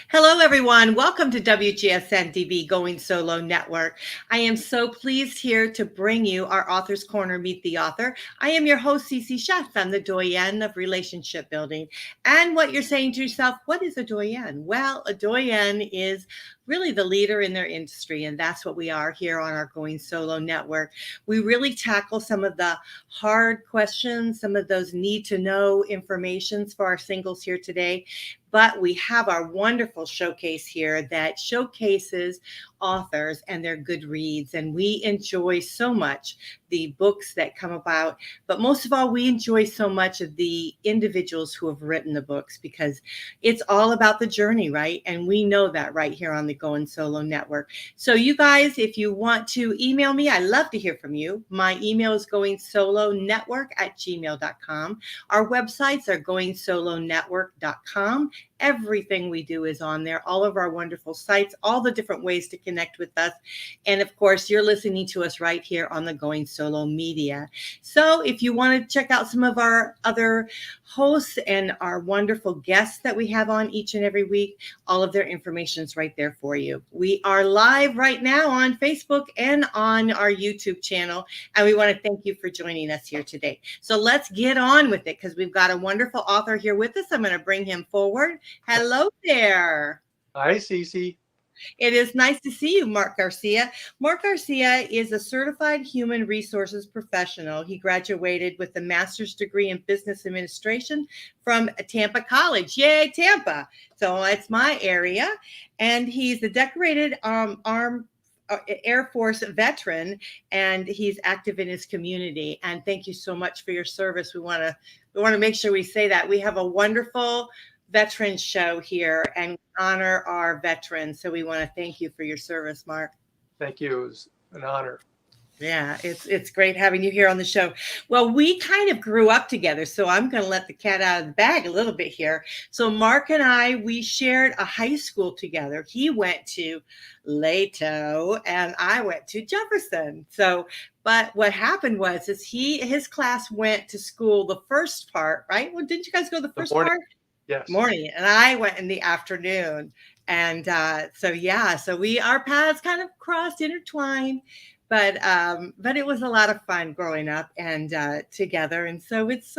Hello, everyone. Welcome to WGSN-DB Going Solo Network. I am so pleased here to bring you our Author's Corner, Meet the Author. I am your host, Cece Shatz. I'm the Doyenne of Relationship Building. And what you're saying to yourself, what is a Doyenne? Well, a Doyenne is really the leader in their industry, and that's what we are here on our Going Solo Network. We really tackle some of the hard questions, some of those need-to-know informations for our singles here today. But we have our wonderful showcase here that showcases authors and their good reads. And we enjoy so much the books that come about. But most of all, we enjoy so much of the individuals who have written the books, because it's all about the journey, right? And we know that right here on the Going Solo Network. So you guys, if you want to email me, I love to hear from you. My email is goingsolonetwork@gmail.com. Our websites are goingsolonetwork.com. Everything we do is on there, all of our wonderful sites, all the different ways to connect with us. And of course, you're listening to us right here on the Going Solo Media. So if you want to check out some of our other hosts and our wonderful guests that we have on each and every week, all of their information is right there for you. We are live right now on Facebook and on our YouTube channel, and we want to thank you for joining us here today. So let's get on with it, because we've got a wonderful author here with us. I'm going to bring him forward. Hello there. Hi, Cece. It is nice to see you, Mark Garcia. Mark Garcia is a certified human resources professional. He graduated with a master's degree in business administration from Tampa College. Yay, Tampa. So it's my area. And he's a decorated Air Force veteran, and he's active in his community. And thank you so much for your service. We want to make sure we say that. We have a wonderful veterans show here and honor our veterans. So we want to thank you for your service, Mark. Thank you. It was an honor. Yeah, it's great having you here on the show. Well, we kind of grew up together, so I'm going to let the cat out of the bag a little bit here. So Mark and I, we shared a high school together. He went to Lato and I went to Jefferson. So, but what happened was his class went to school the first part, right? Well, didn't you guys go the first part? Yes. Morning, and I went in the afternoon. And so our paths kind of crossed, intertwined. But it was a lot of fun growing up and together. And so it's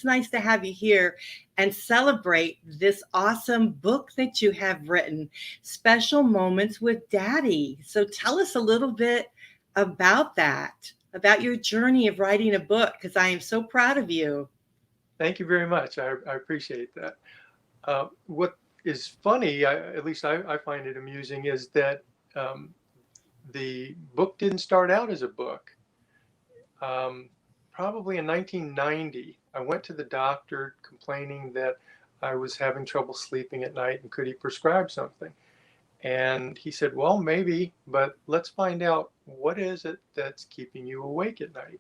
nice to have you here and celebrate this awesome book that you have written, Special Moments with Daddy. So tell us a little bit about that, about your journey of writing a book, because I am so proud of you. Thank you very much. I appreciate that. What is funny, at least I find it amusing, is that the book didn't start out as a book. Probably in 1990, I went to the doctor complaining that I was having trouble sleeping at night and could he prescribe something? And he said, well, maybe, but let's find out, what is it that's keeping you awake at night?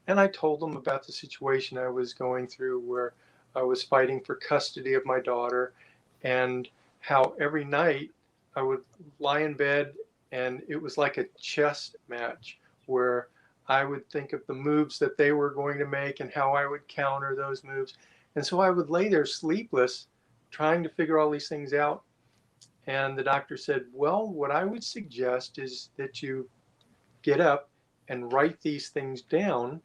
And I told him about the situation I was going through, where I was fighting for custody of my daughter, and how every night I would lie in bed and it was like a chess match, where I would think of the moves that they were going to make and how I would counter those moves. And so I would lay there sleepless, trying to figure all these things out. And the doctor said, well, what I would suggest is that you get up and write these things down.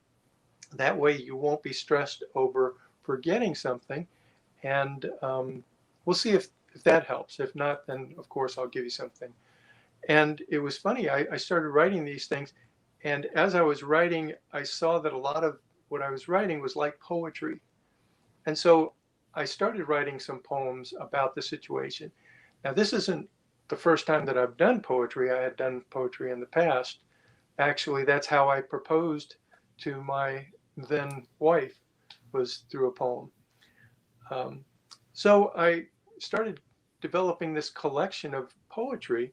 That way you won't be stressed over forgetting something. And we'll see if that helps. If not, then of course I'll give you something. And it was funny, I started writing these things. And as I was writing, I saw that a lot of what I was writing was like poetry. And so I started writing some poems about the situation. Now, this isn't the first time that I've done poetry. I had done poetry in the past. Actually, that's how I proposed to my then wife, was through a poem. So I started developing this collection of poetry.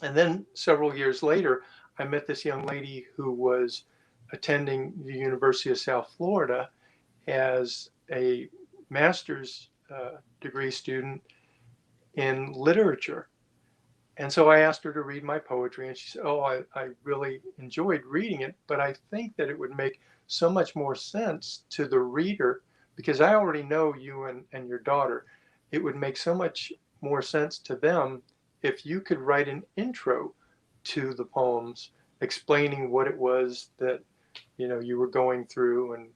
And then several years later, I met this young lady who was attending the University of South Florida as a master's degree student in literature. And so I asked her to read my poetry, and she said, oh, I really enjoyed reading it, but I think that it would make so much more sense to the reader, because I already know you and your daughter. It would make so much more sense to them if you could write an intro to the poems explaining what it was that, you were going through. And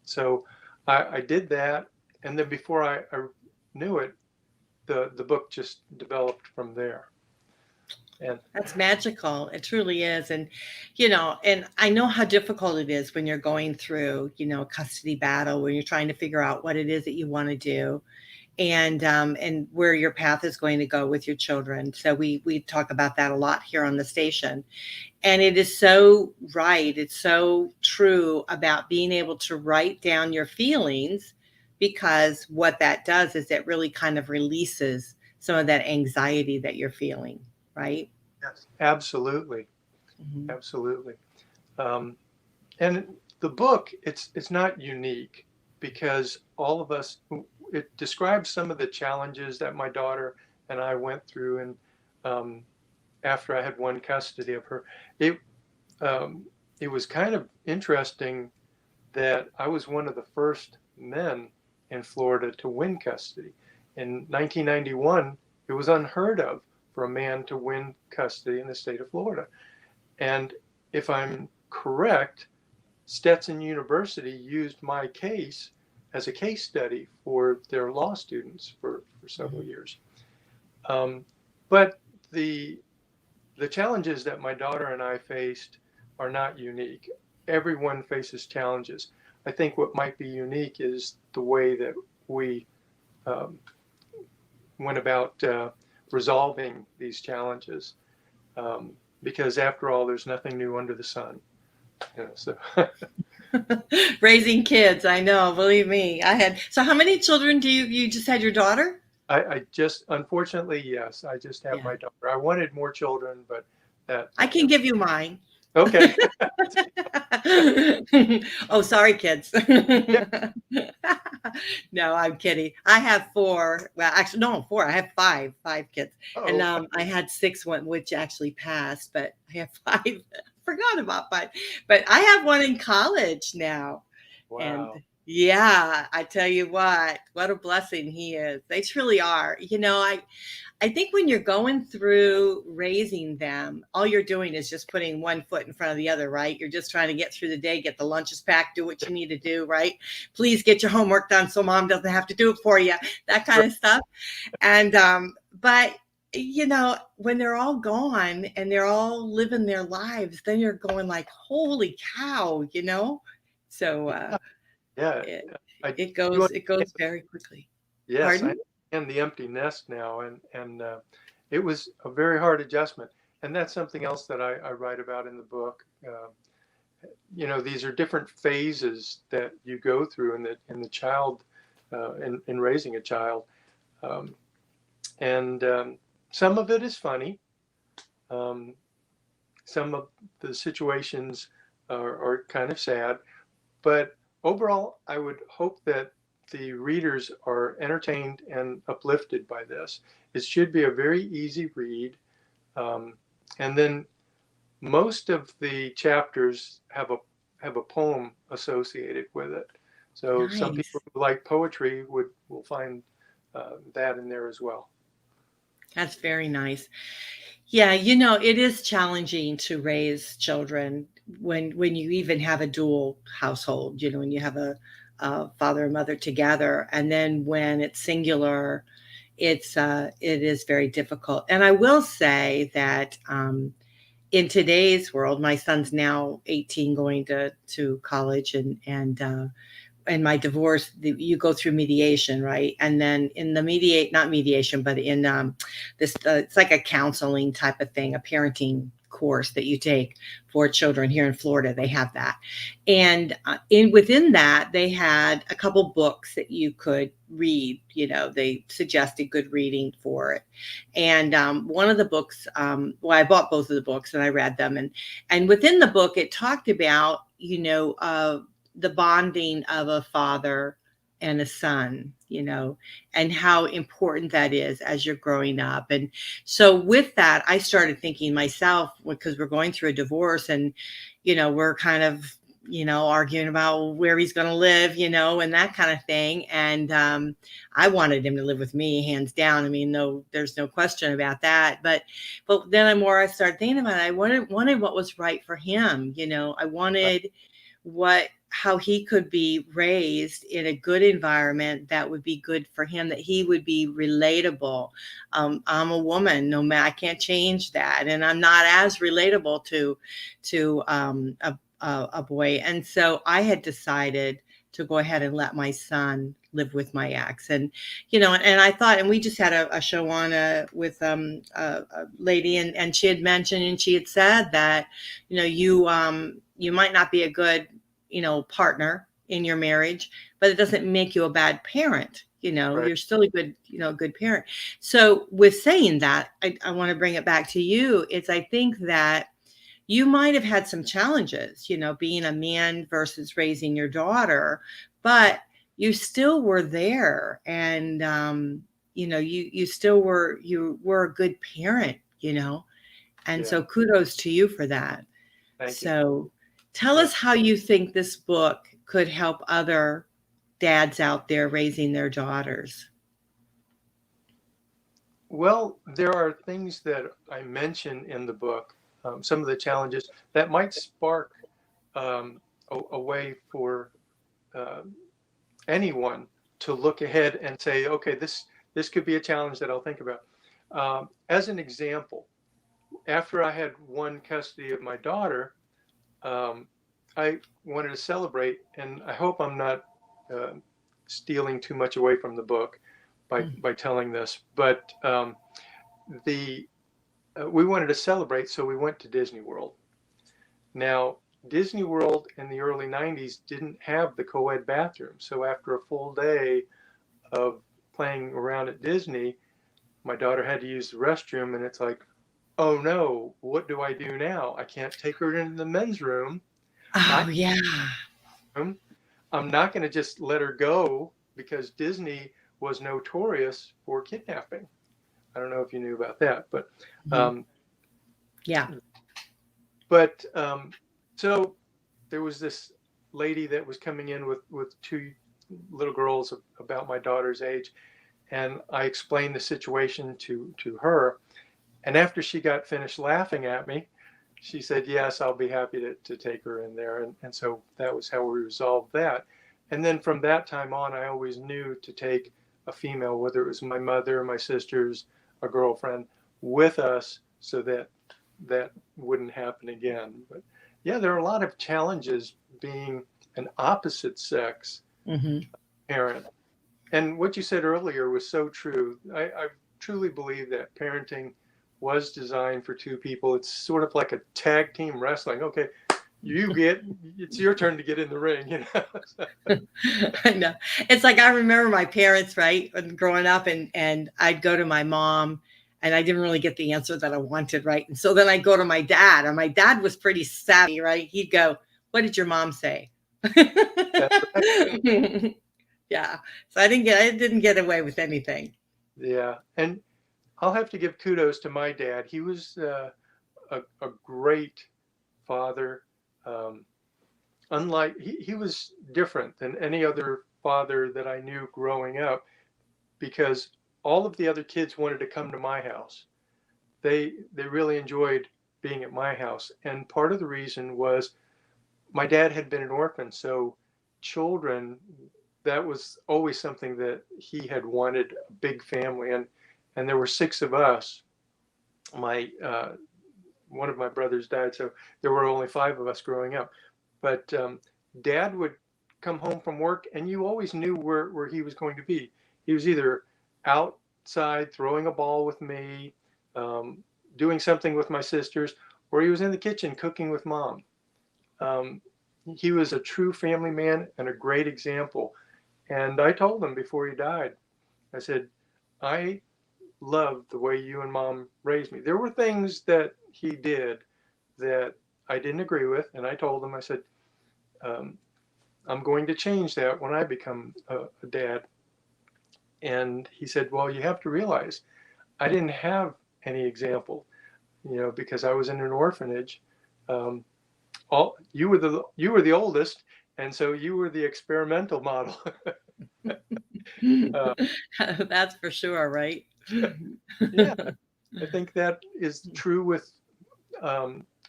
so I did that. And then before I knew it, the book just developed from there. And That's magical. It truly is. And, and I know how difficult it is when you're going through, a custody battle, when you're trying to figure out what it is that you want to do and where your path is going to go with your children. So we talk about that a lot here on the station. And it is so right. It's so true about being able to write down your feelings, because what that does is it really kind of releases some of that anxiety that you're feeling. Right? yes, absolutely. Mm-hmm. Absolutely. And the book, it's not unique because all of us, it describes some of the challenges that my daughter and I went through. And after I had won custody of her, it was kind of interesting that I was one of the first men in Florida to win custody. In 1991, it was unheard of for a man to win custody in the state of Florida. And if I'm correct, Stetson University used my case as a case study for their law students for several years. But the challenges that my daughter and I faced are not unique. Everyone faces challenges. I think what might be unique is the way that we went about resolving these challenges, because after all, there's nothing new under the sun. So Raising kids, I know, believe me. So how many children do you just had your daughter? I just, unfortunately, yes, I just have my daughter. I wanted more children, but I can give you mine. Okay. Oh, sorry, kids. Yeah. No, I'm kidding. I have 4. Well, actually, no, 4. I have 5 kids. Oh. And I had 6 one, which actually passed, but I have 5. Forgot about 5. But I have one in college now. Wow. And yeah, I tell you what a blessing he is. They truly are. I think when you're going through raising them, all you're doing is just putting one foot in front of the other, right? You're just trying to get through the day, get the lunches packed, do what you need to do, right? Please get your homework done so mom doesn't have to do it for you, that kind of stuff. And, but when they're all gone and they're all living their lives, then you're going like, holy cow, So yeah, it goes very quickly. Yes, Pardon? and the empty nest now, and it was a very hard adjustment, and that's something else that I write about in the book. These are different phases that you go through in the child, in raising a child, and some of it is funny. Some of the situations are kind of sad, but overall, I would hope that the readers are entertained and uplifted by this. It should be a very easy read. And then most of the chapters have a poem associated with it. So Nice. Some people who like poetry will find that in there as well. That's very nice. Yeah, it is challenging to raise children when you even have a dual household, when you have a father and mother together, and then when it's singular, it is very difficult. And I will say that in today's world, my son's now 18, going to college, and my divorce, you go through mediation, right? And then in the not mediation, but in this, it's like a counseling type of thing, a parenting course that you take for children here in Florida. They have that. And within that, they had a couple books that you could read. They suggested good reading for it. And one of the books, I bought both of the books and I read them. And within the book, it talked about, the bonding of a father and a son, and how important that is as you're growing up. And so with that, I started thinking myself, because we're going through a divorce and, we're kind of, arguing about where he's going to live, and that kind of thing. And I wanted him to live with me, hands down. I mean, no, there's no question about that. But then I started thinking about it. I wanted what was right for him. I wanted how he could be raised in a good environment that would be good for him, that he would be relatable. I'm a woman, I can't change that. And I'm not as relatable to a boy. And so I had decided to go ahead and let my son live with my ex. And, and I thought, and we just had a show on with a lady, and she had mentioned, and she had said that, you might not be a good, partner in your marriage, but it doesn't make you a bad parent. Right. You're still a good parent. So with saying that, I want to bring it back to you. I think that you might have had some challenges, being a man versus raising your daughter, but you still were there. And, you still were a good parent, and Yeah. so kudos to you for that. Thank you. So tell Yeah. us how you think this book could help other dads out there raising their daughters. Well, there are things that I mention in the book, some of the challenges that might spark a way for uh, anyone to look ahead and say, okay, this could be a challenge that I'll think about. As an example, after I had won custody of my daughter, I wanted to celebrate, and I hope I'm not uh, stealing too much away from the book by telling this, but the we wanted to celebrate, so we went to Disney World. Now, Disney World in the early 90s didn't have the co-ed bathroom, so after a full day of playing around at Disney, my daughter had to use the restroom, and it's like, oh no, what do I do now? I can't take her into the men's room. Oh, yeah. I'm not going to just let her go because Disney was notorious for kidnapping. I don't know if you knew about that, but yeah. But so there was this lady that was coming in with two little girls about my daughter's age, and I explained the situation to her. And after she got finished laughing at me, she said, yes, I'll be happy to take her in there. And so that was how we resolved that. And then from that time on, I always knew to take a female, whether it was my mother, my sisters, a girlfriend, with us so that that wouldn't happen again. But yeah, there are a lot of challenges being an opposite sex parent. And what you said earlier was so true. I truly believe that parenting was designed for two people. It's sort of like a tag team wrestling. Okay, it's your turn to get in the ring, I know. It's like, I remember my parents, right, growing up, and I'd go to my mom, and I didn't really get the answer that I wanted, right? And so then I'd go to my dad, and my dad was pretty savvy, right? He'd go, what did your mom say? That's right. Yeah. So I didn't get away with anything. Yeah. And I'll have to give kudos to my dad. He was a great father. He was different than any other father that I knew growing up, because all of the other kids wanted to come to my house. They really enjoyed being at my house, and part of the reason was my dad had been an orphan, so children, that was always something that he had wanted, a big family, and there were six of us. My one of my brothers died, so there were only five of us growing up. But Dad would come home from work, and you always knew where he was going to be. He was either outside throwing a ball with me, doing something with my sisters, or he was in the kitchen cooking with Mom. He was a true family man and a great example. And I told him before he died, I said, I love the way you and Mom raised me. There were things that he did that I didn't agree with. And I told him, I said, I'm going to change that when I become a dad. And he said, well, you have to realize I didn't have any example, because I was in an orphanage. you were the oldest, and so you were the experimental model. uh, That's for sure, right? yeah, I think that is true with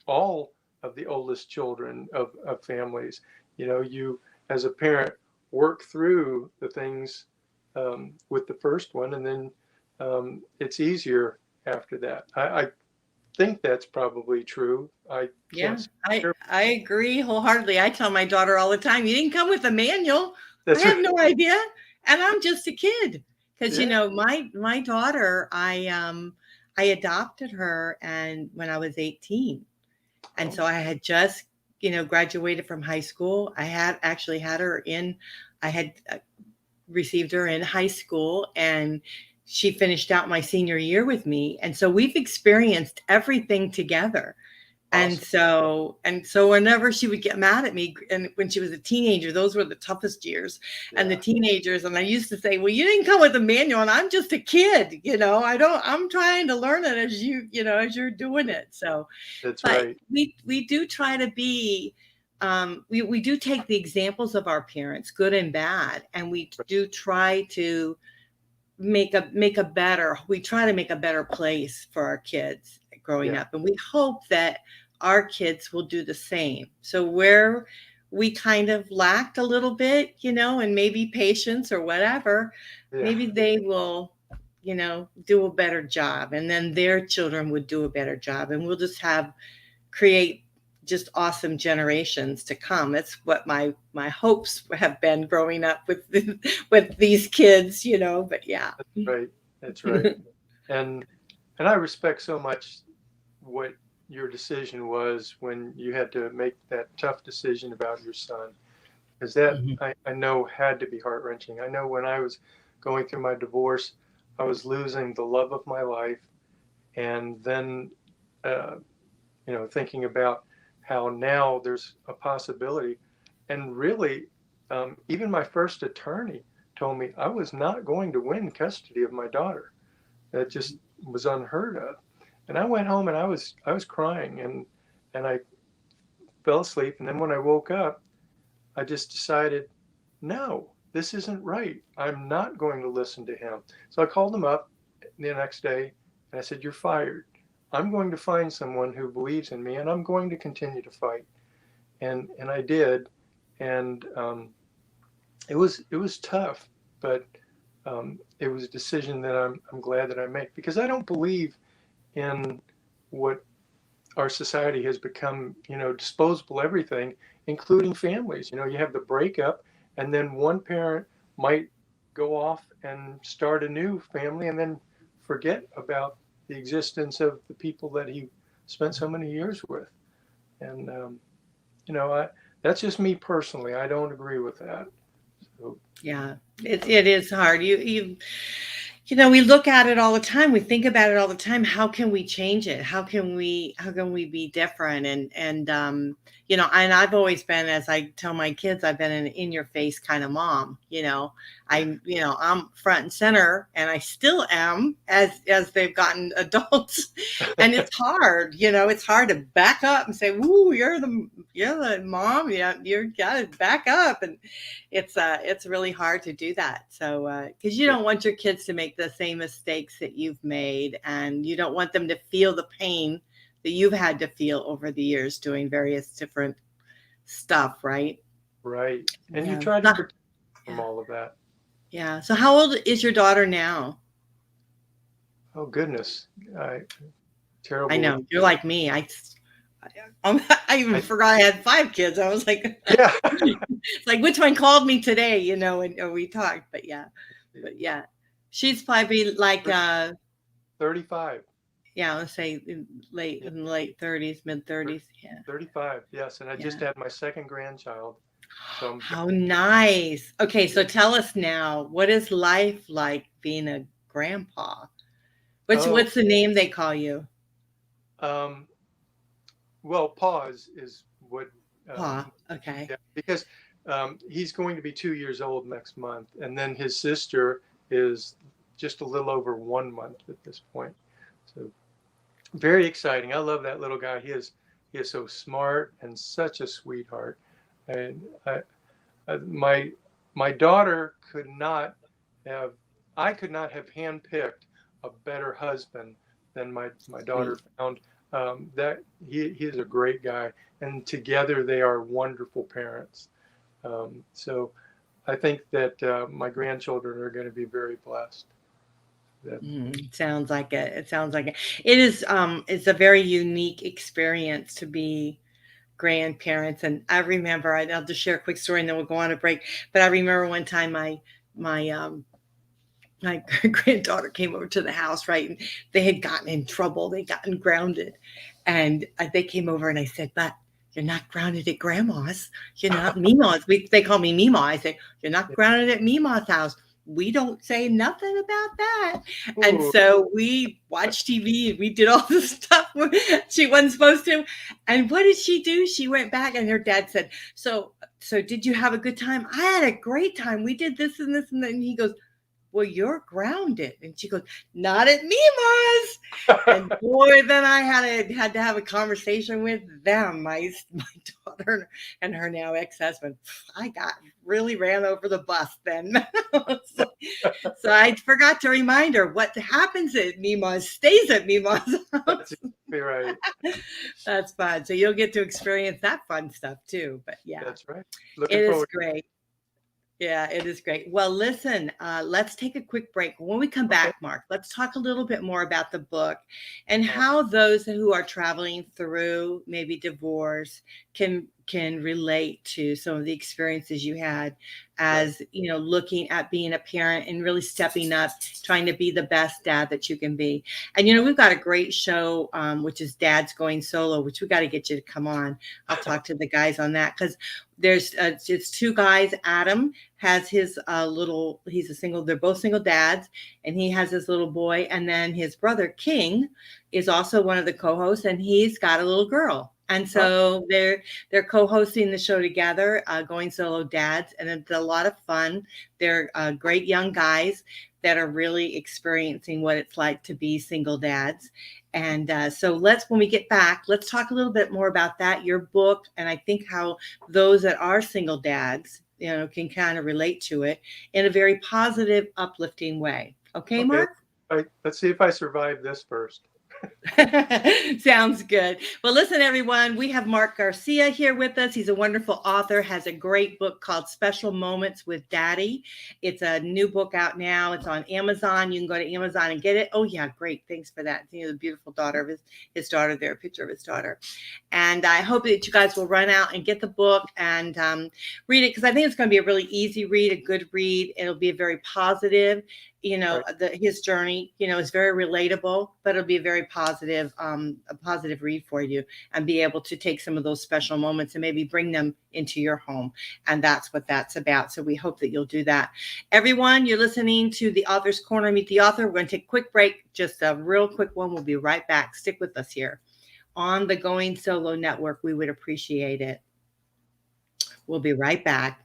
all of the oldest children of families. You as a parent work through the things with the first one, and then it's easier after that. I think that's probably true. I can't Yeah, say I for sure. I agree wholeheartedly. I tell my daughter all the time, "You didn't come with a manual. I That's have right. no idea, and I'm just a kid." Because Yeah. my daughter, I adopted her, and when I was 18, and Oh, so I had just graduated from high school. I had actually had her in. I had received her in high school, and she finished out my senior year with me, and so we've experienced everything together. And awesome. so whenever she would get mad at me, and when she was a teenager, those were the toughest years. And the Yeah, teenagers, and I used to say, "Well, you didn't come with a manual, and I'm just a kid, I'm trying to learn it as as you're doing it." So, that's but right. we do try to be, we do take the examples of our parents, good and bad, and we do try to we try to make a better place for our kids growing Yeah, up, and we hope that our kids will do the same. So where we kind of lacked a little bit, and maybe patience or whatever, yeah, maybe they will do a better job, and then their children would do a better job, and we'll just create just awesome generations to come. That's what my hopes have been growing up with with these kids, but yeah. right. That's right. And I respect so much what your decision was when you had to make that tough decision about your son, because that Mhm. I know had to be heart wrenching. I know when I was going through my divorce, I was losing the love of my life, and then uh, thinking about how now there's a possibility, and really, even my first attorney told me I was not going to win custody of my daughter. That just was unheard of. And I went home and I was crying, and I fell asleep. And then when I woke up, I just decided, no, this isn't right. I'm not going to listen to him. So I called him up the next day and I said, "You're fired. I'm going to find someone who believes in me, and I'm going to continue to fight." And I did. And it was tough, but it was a decision that I'm glad that I made, because I don't believe in what our society has become, disposable everything, including families. You have the breakup, and then one parent might go off and start a new family and then forget about the existence of the people that he spent so many years with. And, that's just me personally. I don't agree with that. So, Yeah, it is hard. We look at it all the time. We think about it all the time. How can we change it? How can we be different? And I've always been, as I tell my kids, I've been an in your face kind of mom. I'm front and center, and I still am as they've gotten adults. And it's hard, it's hard to back up and say, "Woo, you're the mom. Yeah, you got to back up." And it's really hard to do that. So because you yeah, don't want your kids to make the same mistakes that you've made, and you don't want them to feel the pain that you've had to feel over the years doing various different stuff, right? right. And you Yeah. try to Huh. protect from Yeah. all of that. Yeah. So how old is your daughter now? Oh, goodness. I Terrible with, know you're like me. I even I, forgot I had 5 kids. I was like, yeah. it's like which one called me today, and we talked. But yeah, she's probably like 35. yeah, let's say Yeah, in the late 30s, mid thir- 30s. Yeah. 35. Yes. And I just Yeah. had my second grandchild. So I'm, How nice. Okay, yeah. so tell us now, what is life like being a grandpa? What's Oh, what's the name they call you? um, well, pause is what, um, Pa. Okay. yeah, because he's going to be 2 years old next month. And then his sister is just a little over 1 month at this point. So very exciting. I love that little guy. He is He is so smart and such a sweetheart. And my daughter could not have, I could not have handpicked a better husband than my daughter Sweet. found. That he is a great guy, and together they are wonderful parents. So I think that my grandchildren are going to be very blessed. That, Sounds like it. It sounds like it. It is. It's a very unique experience to be grandparents. And I remember, I'll just share a quick story, and then we'll go on a break. But I remember one time my granddaughter came over to the house, right? And they had gotten in trouble. They'd gotten grounded. And they came over and I said, but you're not grounded at grandma's. You're not Mima's. They call me Mima. I say, you're not grounded at Mima's house. We don't say nothing about that. And ooh, so we watched TV and we did all this stuff she wasn't supposed to. And what did she do? She went back and her dad said, so did you have a good time? I had a great time. We did this and this and that. And he goes, well, you're grounded. And she goes, not at Mima's. And boy, then I had to have a conversation with them, my daughter and her now ex-husband. I got really ran over the bus then. So I forgot to remind her what happens at Mima's stays at Mima's house. that's exactly right. That's fun. So you'll get to experience that fun stuff too. But yeah, That's right. it Looking is forward. great. Yeah, it is great. Well, listen, let's take a quick break. When we come Okay. back, Mark, let's talk a little bit more about the book and Uh, how those who are traveling through maybe divorce can relate to some of the experiences you had right. as, looking at being a parent and really stepping up, trying to be the best dad that you can be. And, we've got a great show, which is Dad's Going Solo, which we got to get you to come on. I'll talk to the guys on that because it's two guys. Adam has his he's a single, they're both single dads, and he has his little boy. And then his brother King is also one of the co-hosts, and he's got a little girl. And so they're co-hosting the show together, Going Solo Dads, and it's a lot of fun. They're great young guys that are really experiencing what it's like to be single dads. And so when we get back, let's talk a little bit more about that, your book, and I think how those that are single dads, can kind of relate to it in a very positive, uplifting way. Okay, Okay. Mark? Let's see if I survive this first. Sounds good. Well, listen, everyone, we have Mark Garcia here with us. He's a wonderful author, has a great book called Special Moments with Daddy. It's a new book out now. It's on Amazon. You can go to Amazon and get it. Oh, yeah, great. Thanks for that. The beautiful daughter of his daughter there, a picture of his daughter. And I hope that you guys will run out and get the book and read it, because I think it's going to be a really easy read, a good read. It'll be a very positive. Right. His journey, is very relatable, but it'll be a very positive, a positive read for you, and be able to take some of those special moments and maybe bring them into your home. And that's what that's about. So we hope that you'll do that. Everyone, you're listening to the Author's Corner, Meet the Author. We're going to take a quick break, just a real quick one. We'll be right back. Stick with us here on the Going Solo Network. We would appreciate it. We'll be right back.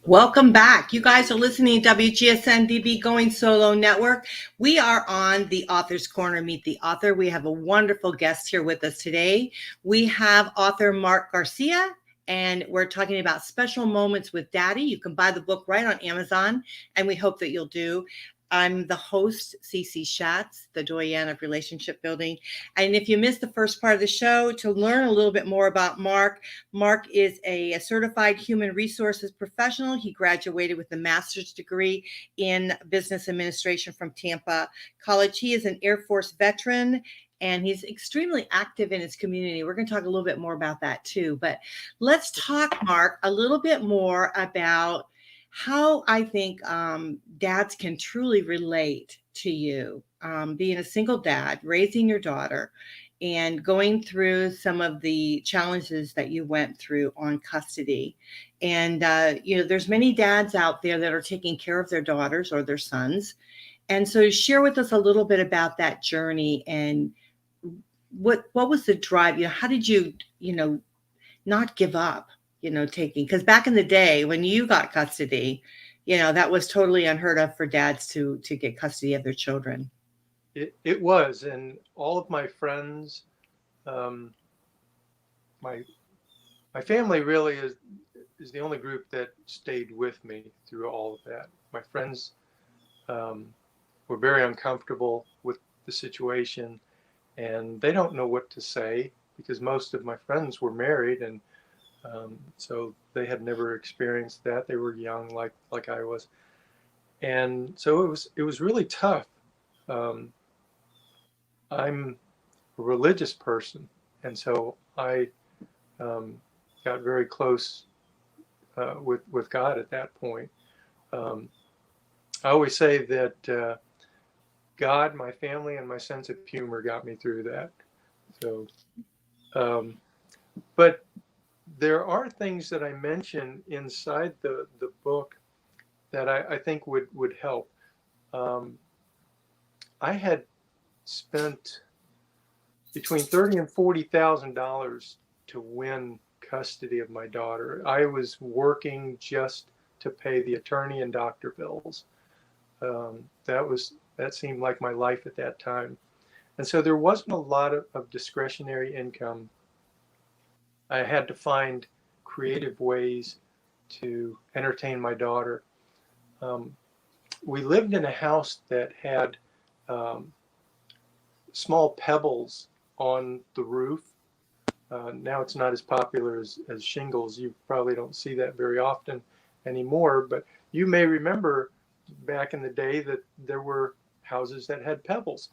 Welcome back. You guys are listening to WGSN-DB Going Solo Network. We are on the Author's Corner, Meet the Author. We have a wonderful guest here with us today. We have author Mark Garcia, and we're talking about special moments with Daddy. You can buy the book right on Amazon, and we hope that you'll do. I'm the host, Cece Shatz, the Doyenne of Relationship Building. And if you missed the first part of the show, to learn a little bit more about Mark, Mark is a certified human resources professional. He graduated with a master's degree in business administration from Tampa College. He is an Air Force veteran, and he's extremely active in his community. We're going to talk a little bit more about that too. But let's talk, Mark, a little bit more about how I think dads can truly relate to you, being a single dad, raising your daughter, and going through some of the challenges that you went through on custody. And, there's many dads out there that are taking care of their daughters or their sons. And so share with us a little bit about that journey and what was the drive? How did you, not give up, taking, because back in the day when you got custody, that was totally unheard of for dads to get custody of their children. It was, and all of my friends, my family really is the only group that stayed with me through all of that. My friends were very uncomfortable with the situation, and they don't know what to say because most of my friends were married, and so they had never experienced that. They were young, like I was, and so it was really tough. I'm a religious person, and so I got very close with God at that point. I always say that God, my family, and my sense of humor got me through that. So, but there are things that I mention inside the book that I think would help. I had spent between $30,000 and $40,000 to win custody of my daughter. I was working just to pay the attorney and doctor bills. That seemed like my life at that time. And so there wasn't a lot of discretionary income. I had to find creative ways to entertain my daughter. We lived in a house that had small pebbles on the roof. Now it's not as popular as shingles. You probably don't see that very often anymore, but you may remember back in the day that there were houses that had pebbles.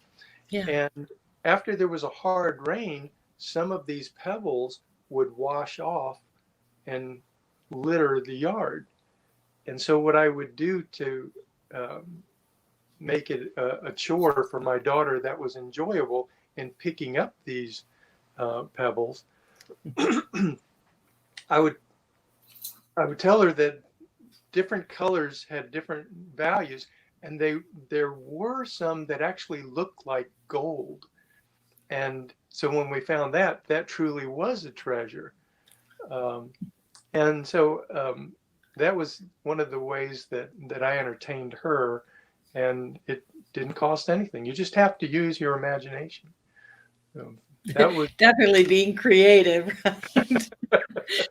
Yeah. And after there was a hard rain, some of these pebbles would wash off and litter the yard. And so what I would do to make it a chore for my daughter that was enjoyable in picking up these pebbles, I would tell her that different colors had different values, and there were some that actually looked like gold. And so when we found that truly was a treasure. And so that was one of the ways that I entertained her, and it didn't cost anything. You just have to use your imagination. That was definitely being creative. Right?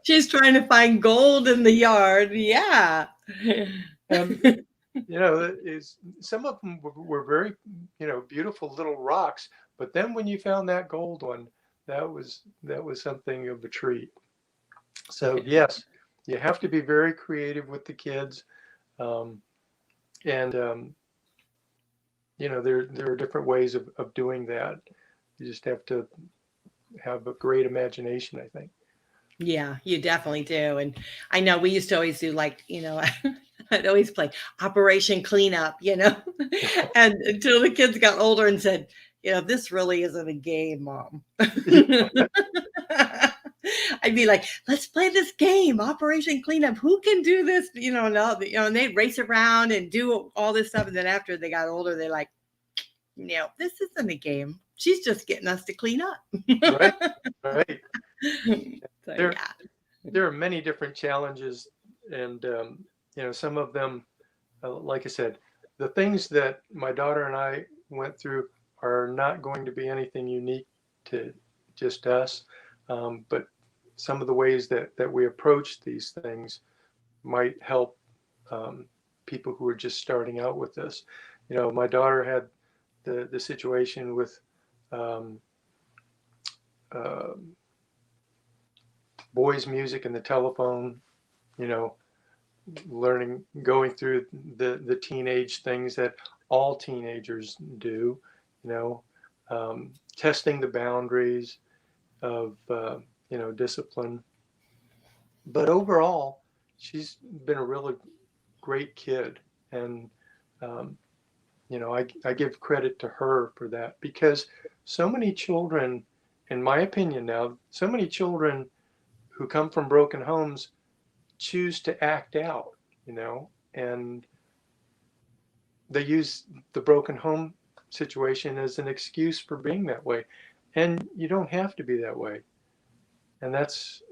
She's trying to find gold in the yard. Yeah. and some of them were very beautiful little rocks, but then when you found that gold one, that was something of a treat. So yes, you have to be very creative with the kids, and there are different ways of doing that. You just have to have a great imagination, I think. Yeah, you definitely do. And I know we used to always do I'd always play Operation Cleanup, and until the kids got older and said, this really isn't a game, Mom. I'd be like, let's play this game, Operation Cleanup. Who can do this? And they'd race around and do all this stuff. And then after they got older, they're like, this isn't a game. She's just getting us to clean up. Right. So, there are many different challenges, and some of them, like I said, the things that my daughter and I went through are not going to be anything unique to just us. But some of the ways that we approach these things might help people who are just starting out with this. My daughter had the situation with um, uh, boys' music and the telephone, you know, going through the teenage things that all teenagers do, you know, testing the boundaries of, discipline. But overall, she's been a really great kid. And, um, I give credit to her for that because so many children, in my opinion now, so many children who come from broken homes choose to act out, and they use the broken home situation as an excuse for being that way. And you don't have to be that way. And that's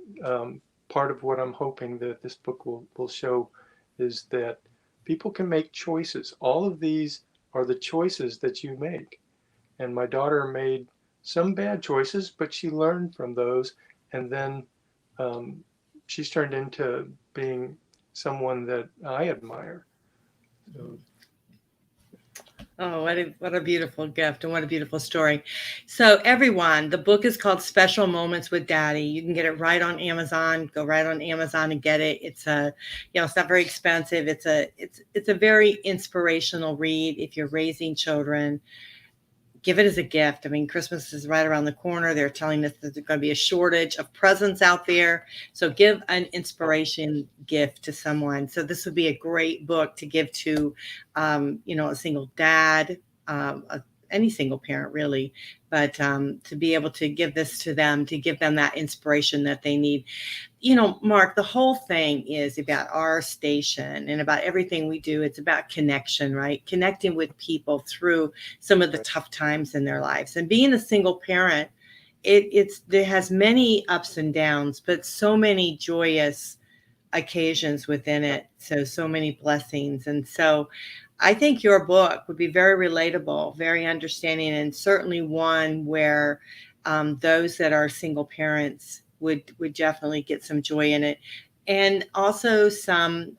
part of what I'm hoping that this book will show is that people can make choices. All of these are the choices that you make. And my daughter made some bad choices, but she learned from those. And then she's turned into being someone that I admire. So, Oh, what a beautiful gift and what a beautiful story. So everyone, the book is called Special Moments with Daddy. You can get it right on Amazon. Go right on Amazon and get it. It's it's not very expensive. It's a very inspirational read if you're raising children. Give it as a gift. I mean, Christmas is right around the corner. They're telling us that there's going to be a shortage of presents out there. So give an inspiration gift to someone. So this would be a great book to give to, a single dad, any single parent really, but to be able to give this to them, to give them that inspiration that they need. Mark, the whole thing is about our station and about everything we do. It's about connection, right? Connecting with people through some of the tough times in their lives. And being a single parent, there has many ups and downs, but so many joyous occasions within it. So many blessings. And so I think your book would be very relatable, very understanding, and certainly one where those that are single parents would definitely get some joy in it, and also some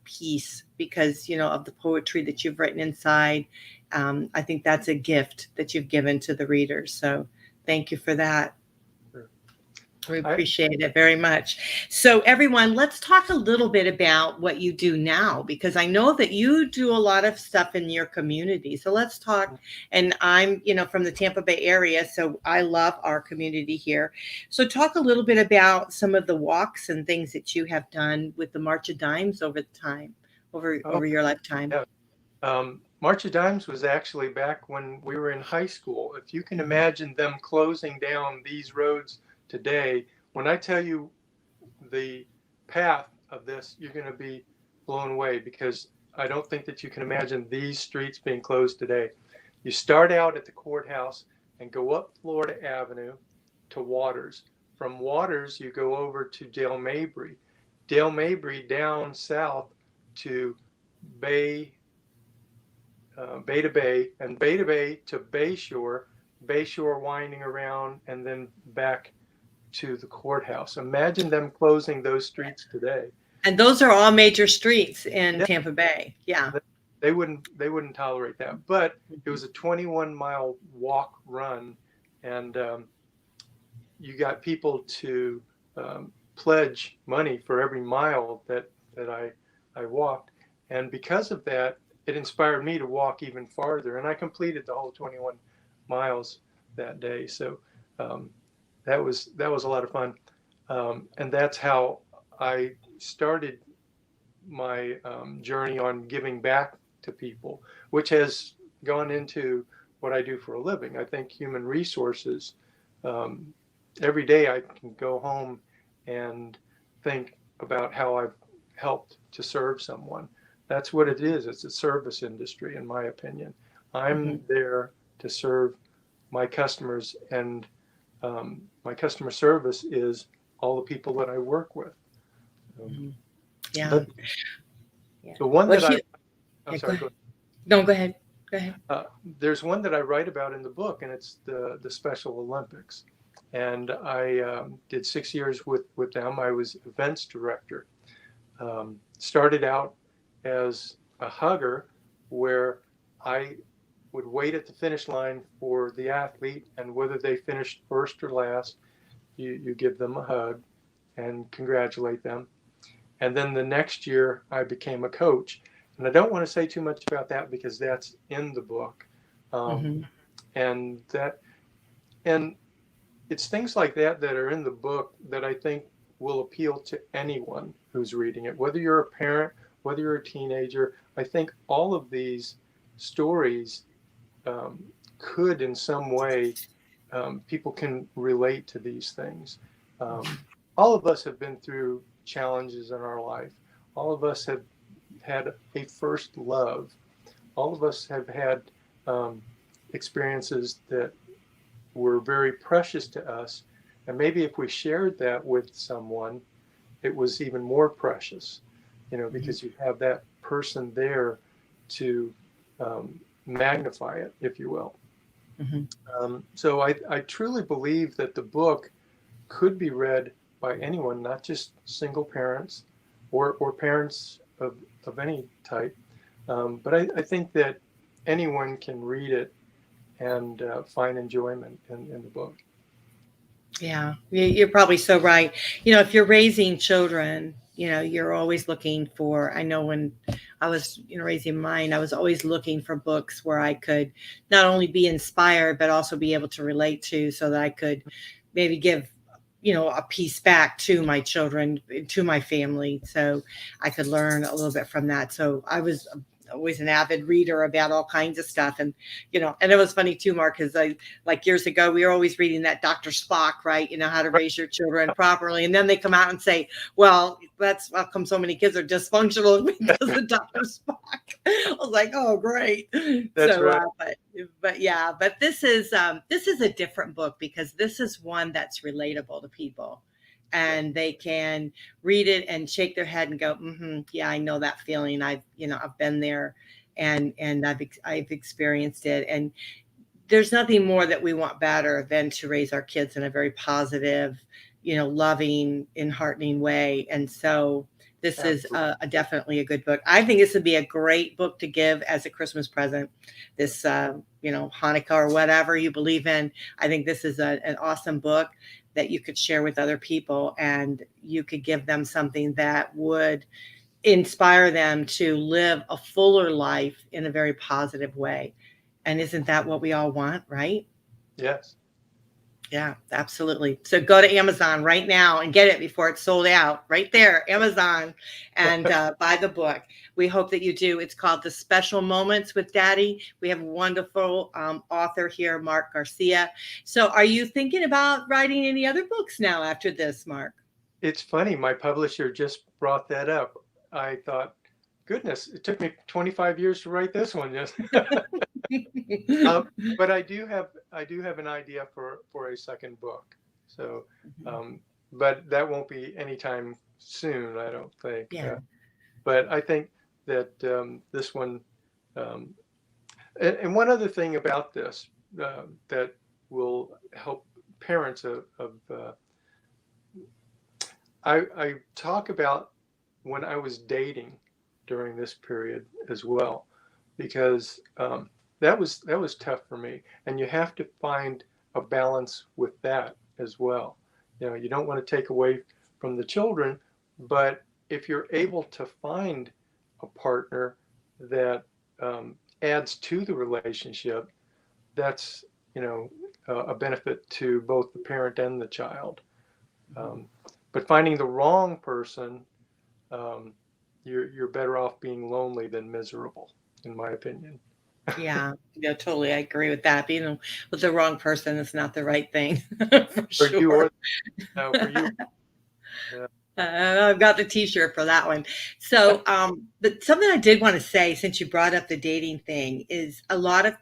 peace because of the poetry that you've written inside. I think that's a gift that you've given to the readers. So thank you for that. We appreciate it very much. So everyone, let's talk a little bit about what you do now, because I know that you do a lot of stuff in your community. So let's talk. And I'm, from the Tampa Bay area, so I love our community here. So talk a little bit about some of the walks and things that you have done with the March of Dimes over your lifetime. Yeah. March of Dimes was actually back when we were in high school. If you can imagine them closing down these roads today, when I tell you the path of this, you're going to be blown away because I don't think that you can imagine these streets being closed today. You start out at the courthouse and go up Florida Avenue to Waters. From Waters, you go over to Dale Mabry. Dale Mabry down south to Bay to Bay, and Bay to Bay to Bayshore winding around, and then back to the courthouse. Imagine them closing those streets today. And those are all major streets in Tampa Bay. Yeah. They wouldn't tolerate that. But it was a 21-mile walk run, and you got people to pledge money for every mile that I walked, and because of that, it inspired me to walk even farther, and I completed the whole 21 miles that day. So that was a lot of fun, and that's how I started my journey on giving back to people, which has gone into what I do for a living. I think human resources. Every day I can go home and think about how I've helped to serve someone. That's what it is. It's a service industry, in my opinion. I'm there to serve my customers, and my customer service is all the people that I work with. Yeah. Yeah. The one Well, that I'm yeah, go sorry, ahead. go No, go ahead. Go ahead. ahead. There's one that I write about in the book, and it's the Special Olympics. And I did 6 years with them. I was events director. Started out as a hugger, where I would wait at the finish line for the athlete, and whether they finished first or last, you give them a hug and congratulate them. And then the next year, I became a coach. And I don't want to say too much about that because that's in the book. Um, Hmm. and that, and it's things like that that are in the book that I think will appeal to anyone who's reading it, whether you're a parent, whether you're a teenager. I think all of these stories um, could, in some way, people can relate to these things. Um, all of us have been through challenges in our life. All of us have had a first love. All of us have had um, experiences that were very precious to us. And maybe if we shared that with someone, it was even more precious, because you have that person there to magnify it, if you will. Hmm. So I truly believe that the book could be read by anyone, not just single parents or parents of any type. But I think that anyone can read it and find enjoyment in the book. Yeah, you're probably so right. If you're raising children, you're always looking for, I know when I was, raising mine, I was always looking for books where I could not only be inspired, but also be able to relate to so that I could maybe give, a piece back to my children, to my family. So I could learn a little bit from that. So I was always an avid reader about all kinds of stuff. And, and it was funny too, Mark, because like years ago, we were always reading that Dr. Spock, right? How to raise your children properly. And then they come out and say, well, that's how come so many kids are dysfunctional because of Dr. Spock. I was like, oh, great. That's So, right. but this is a different book because this is one that's relatable to people. And they can read it and shake their head and go, yeah, I know that feeling. I've been there, and I've experienced it. And there's nothing more that we want better than to raise our kids in a very positive, loving, enheartening way. And so this is Absolutely. definitely a good book. I think this would be a great book to give as a Christmas present. This, Hanukkah or whatever you believe in. I think this is an awesome book that you could share with other people, and you could give them something that would inspire them to live a fuller life in a very positive way. And isn't that what we all want, right? Yes. Yeah, absolutely. So go to Amazon right now and get it before it's sold out. Right there, Amazon, and buy the book. We hope that you do. It's called The Special Moments with Daddy. We have a wonderful author here, Mark Garcia. So are you thinking about writing any other books now after this, Mark? It's funny. My publisher just brought that up. I thought, goodness, it took me 25 years to write this one. Yes. But I do have an idea for a second book. So, but that won't be anytime soon, I don't think. Yeah. But I think that this one, um, and one other thing about this that will help parents of I talk about when I was dating during this period as well, because that was tough for me, and you have to find a balance with that as well. You don't want to take away from the children, but if you're able to find a partner that adds to the relationship, that's a benefit to both the parent and the child. Um, but finding the wrong person, um, you're better off being lonely than miserable, in my opinion. Yeah, yeah, totally. I agree with that. Being with the wrong person is not the right thing for For you sure. or no, for you. Yeah. I've got the T-shirt for that one. So, but something I did want to say, since you brought up the dating thing, is a lot of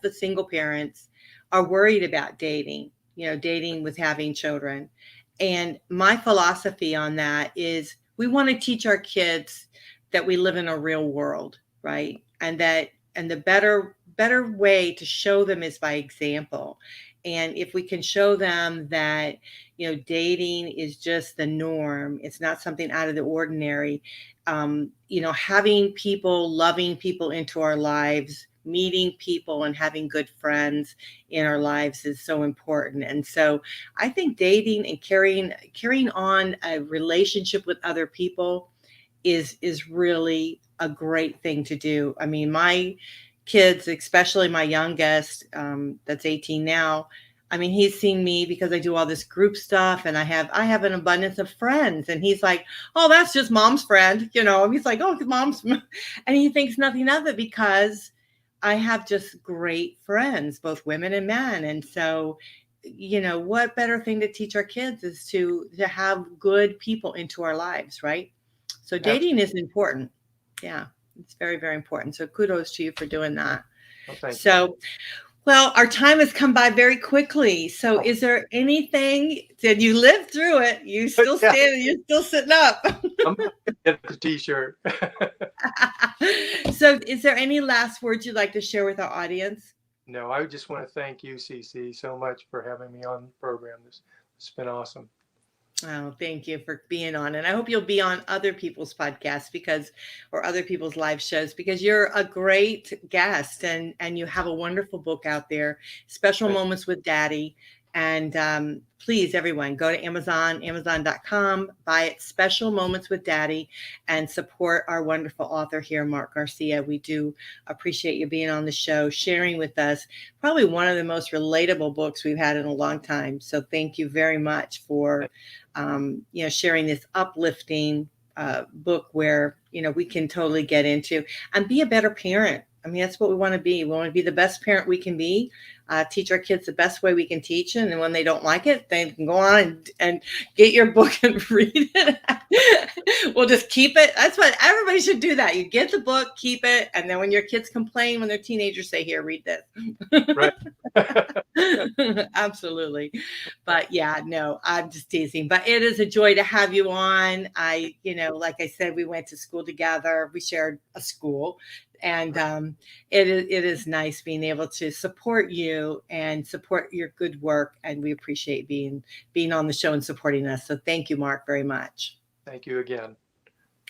the single parents are worried about dating. Dating with having children, and my philosophy on that is we want to teach our kids that we live in a real world, right? And the better way to show them is by example. And if we can show them that, dating is just the norm, it's not something out of the ordinary. Having people, loving people into our lives, meeting people and having good friends in our lives is so important. And so I think dating and carrying on a relationship with other people is really a great thing to do. I mean, my kids, especially my youngest, that's 18 now. I mean, he's seen me because I do all this group stuff, and I have an abundance of friends, and he's like, "Oh, that's just mom's friend," He's like, "Oh, mom's," and he thinks nothing of it because I have just great friends, both women and men, and so. What better thing to teach our kids is to have good people into our lives, right? So dating is important. Yeah, it's very, very important. So kudos to you for doing that. Well, thank you. So, well, our time has come by very quickly. So is there anything that you lived through it? You still Yeah. standing, you're still sitting up. I'm going to get the t-shirt. So is there any last words you'd like to share with our audience? No, I just want to thank you, Cece, so much for having me on the program. It's been awesome. Oh, thank you for being on. And I hope you'll be on other people's podcasts or other people's live shows, because you're a great guest and you have a wonderful book out there, Special Moments with Daddy. And please, everyone, go to amazon.com, buy it, Special Moments with Daddy, and support our wonderful author here, Mark Garcia. We do appreciate you being on the show, sharing with us probably one of the most relatable books we've had in a long time. So thank you very much for sharing this uplifting book where, we can totally get into and be a better parent. I mean, that's what we want to be. We want to be the best parent we can be, teach our kids the best way we can teach them. And when they don't like it, they can go on and get your book and read it. We'll just keep it. That's what everybody should do, that. You get the book, keep it. And then when your kids complain, when they're teenagers, say, "Here, read this." Right. Absolutely. But yeah, no, I'm just teasing. But it is a joy to have you on. Like I said, we went to school together. We shared a school. And it is nice being able to support you and support your good work. And we appreciate being on the show and supporting us. So thank you, Mark, very much. Thank you again.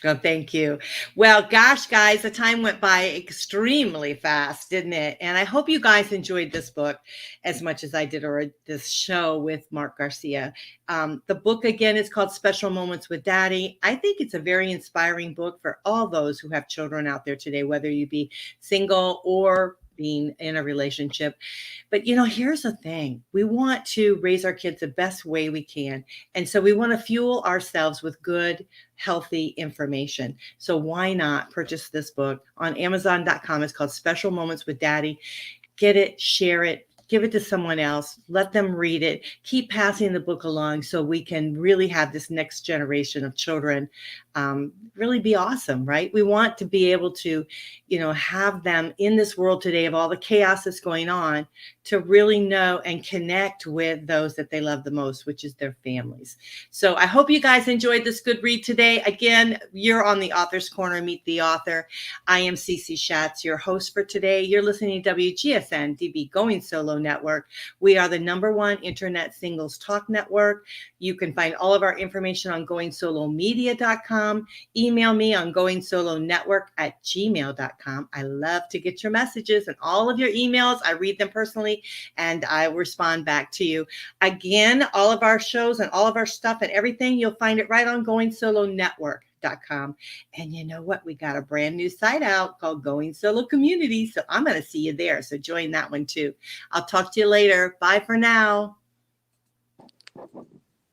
Oh, thank you. Well, gosh, guys, the time went by extremely fast, didn't it? And I hope you guys enjoyed this book as much as I did, or this show with Mark Garcia. The book, again, is called Special Moments with Daddy. I think it's a very inspiring book for all those who have children out there today, whether you be single or being in a relationship. But, here's the thing. We want to raise our kids the best way we can. And so we want to fuel ourselves with good, healthy information. So why not purchase this book on amazon.com? It's called Special Moments with Daddy. Get it, share it, give it to someone else, let them read it, keep passing the book along so we can really have this next generation of children really be awesome, right? We want to be able to, have them in this world today of all the chaos that's going on, to really know and connect with those that they love the most, which is their families. So I hope you guys enjoyed this good read today. Again, you're on the Author's Corner, Meet the Author. I am Cece Shatz, your host for today. You're listening to WGSN-DB Going Solo Network. We are the #1 internet singles talk network. You can find all of our information on goingsolomedia.com. Email me on goingsolonetwork@gmail.com. I love to get your messages and all of your emails. I read them personally and I respond back to you. Again, all of our shows and all of our stuff and everything, you'll find it right on goingsolonetwork.com. And you know what? We got a brand new site out called Going Solo Community. So I'm going to see you there. So join that one too. I'll talk to you later. Bye for now.